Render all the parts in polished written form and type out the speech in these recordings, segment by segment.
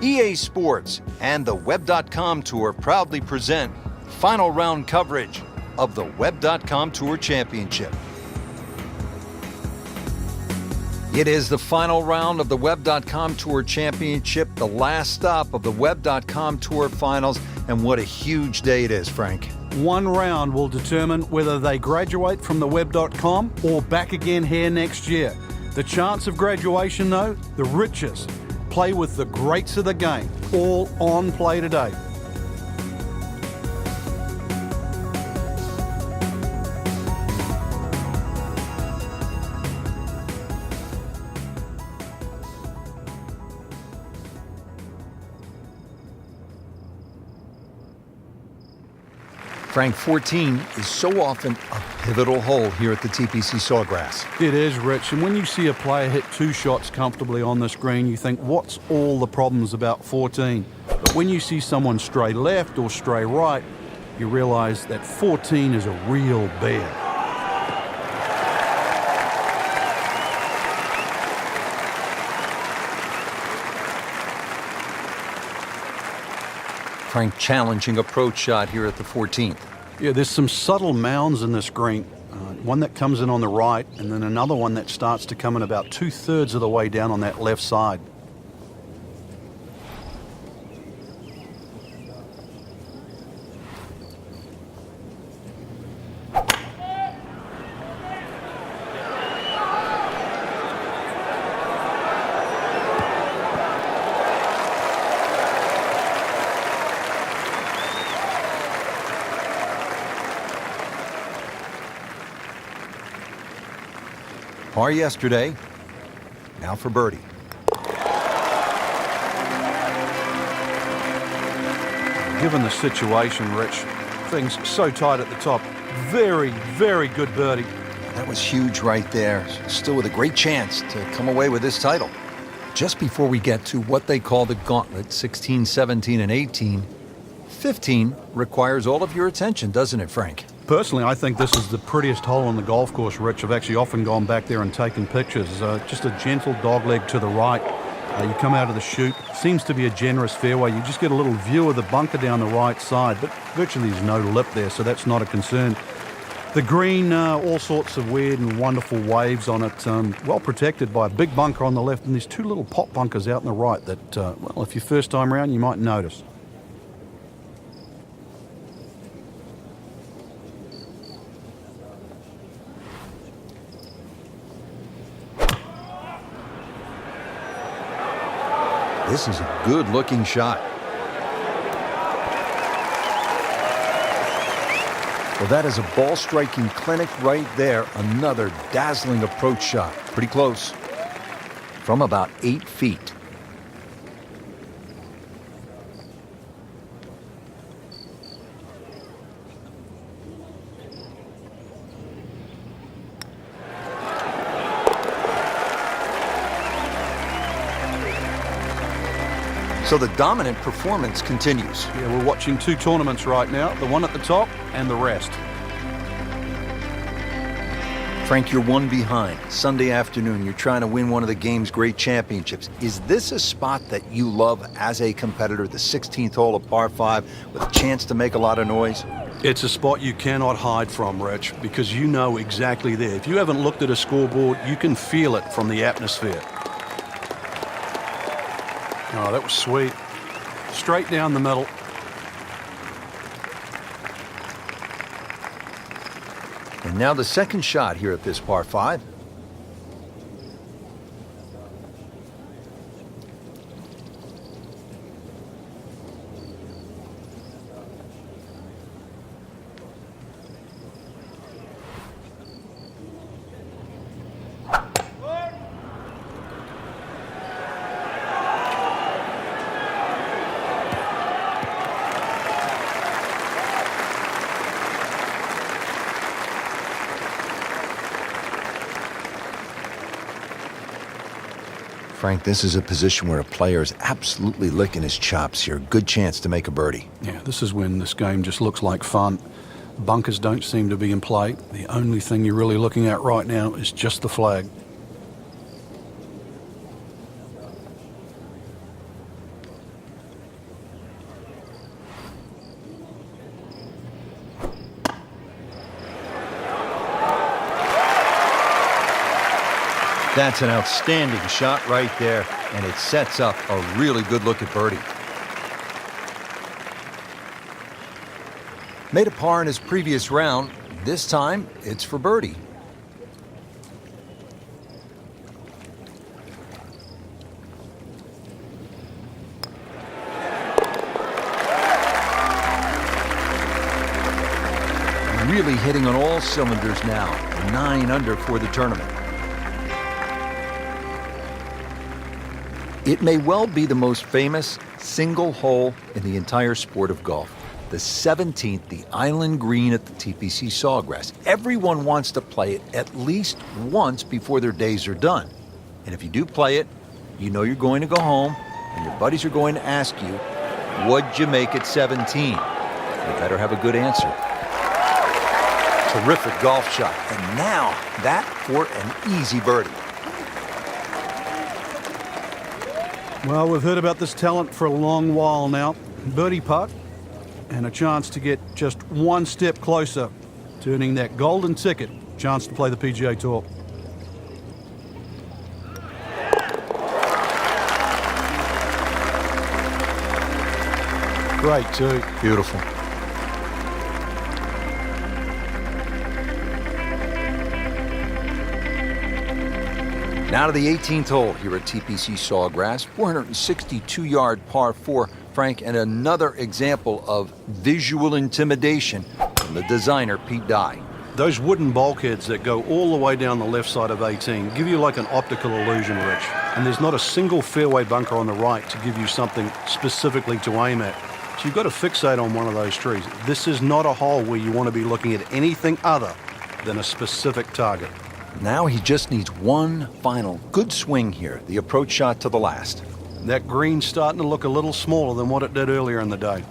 EA Sports and the Web.com Tour proudly present final round coverage of the Web.com Tour Championship. It is the final round of the Web.com Tour Championship, the last stop of the Web.com Tour Finals, and what a huge day it is, Frank. One round will determine whether they graduate from the Web.com or back again here next year. The chance of graduation, though, the richest. Play with the greats of the game, all on play today. Frank, 14 is so often a pivotal hole here at the TPC Sawgrass. It is, Rich, and when you see a player hit 2 shots comfortably on this green, you think, what's all the problems about 14? But when you see someone stray left or stray right, you realize that 14 is a real bear. Frank, challenging approach shot here at the 14th. Yeah, there's some subtle mounds in this green. One that comes in on the right, and then another one that starts to come in about 2/3 of the way down on that left side. Par yesterday, now for birdie. Given the situation, Rich, things so tight at the top. Very, very good birdie. That was huge right there. Still with a great chance to come away with this title. Just before we get to what they call the gauntlet, 16, 17, and 18, 15 requires all of your attention, doesn't it, Frank? Personally, I think this is the prettiest hole on the golf course, Rich. I've actually often gone back there and taken pictures. Just a gentle dogleg to the right. You come out of the chute. Seems to be a generous fairway. You just get a little view of the bunker down the right side, but virtually there's no lip there, so that's not a concern. The green, all sorts of weird and wonderful waves on it. Well protected by a big bunker on the left, and there's 2 little pop bunkers out on the right that, well, if you're first time around, you might notice. This is a good-looking shot. Well, that is a ball-striking clinic right there. Another dazzling approach shot. Pretty close. From about 8 feet. So the dominant performance continues. Yeah, we're watching 2 tournaments right now, the one at the top and the rest. Frank, you're 1 behind. Sunday afternoon, you're trying to win one of the game's great championships. Is this a spot that you love as a competitor, the 16th hole of par 5, with a chance to make a lot of noise? It's a spot you cannot hide from, Rich, because you know exactly there. If you haven't looked at a scoreboard, you can feel it from the atmosphere. Oh, that was sweet. Straight down the middle. And now the second shot here at this par 5. Frank, this is a position where a player is absolutely licking his chops here. Good chance to make a birdie. Yeah, this is when this game just looks like fun. Bunkers don't seem to be in play. The only thing you're really looking at right now is just the flag. That's an outstanding shot right there, and it sets up a really good look at birdie. Made a par in his previous round. This time, it's for birdie. Really hitting on all cylinders now. 9 under for the tournament. It may well be the most famous single hole in the entire sport of golf. The 17th, the Island Green at the TPC Sawgrass. Everyone wants to play it at least once before their days are done. And if you do play it, you know you're going to go home, and your buddies are going to ask you, what'd you make at 17? You better have a good answer. Terrific golf shot. And now, that for an easy birdie. Well, we've heard about this talent for a long while now. Birdie putt, and a chance to get just one step closer to earning that golden ticket, chance to play the PGA Tour. Great too. Beautiful. Now to the 18th hole here at TPC Sawgrass, 462-yard par 4, Frank, and another example of visual intimidation from the designer, Pete Dye. Those wooden bulkheads that go all the way down the left side of 18 give you like an optical illusion, Rich. And there's not a single fairway bunker on the right to give you something specifically to aim at. So you've got to fixate on one of those trees. This is not a hole where you want to be looking at anything other than a specific target. Now he just needs one final good swing here, the approach shot to the last. That green's starting to look a little smaller than what it did earlier in the day.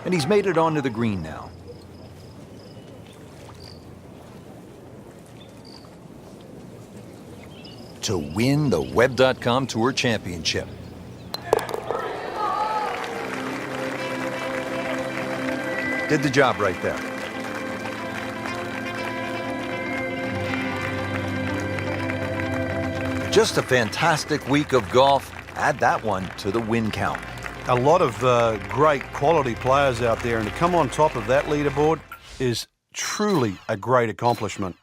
And he's made it onto the green now. To win the Web.com Tour Championship. Did the job right there. Just a fantastic week of golf. Add that one to the win count. A lot of great quality players out there, and to come on top of that leaderboard is truly a great accomplishment.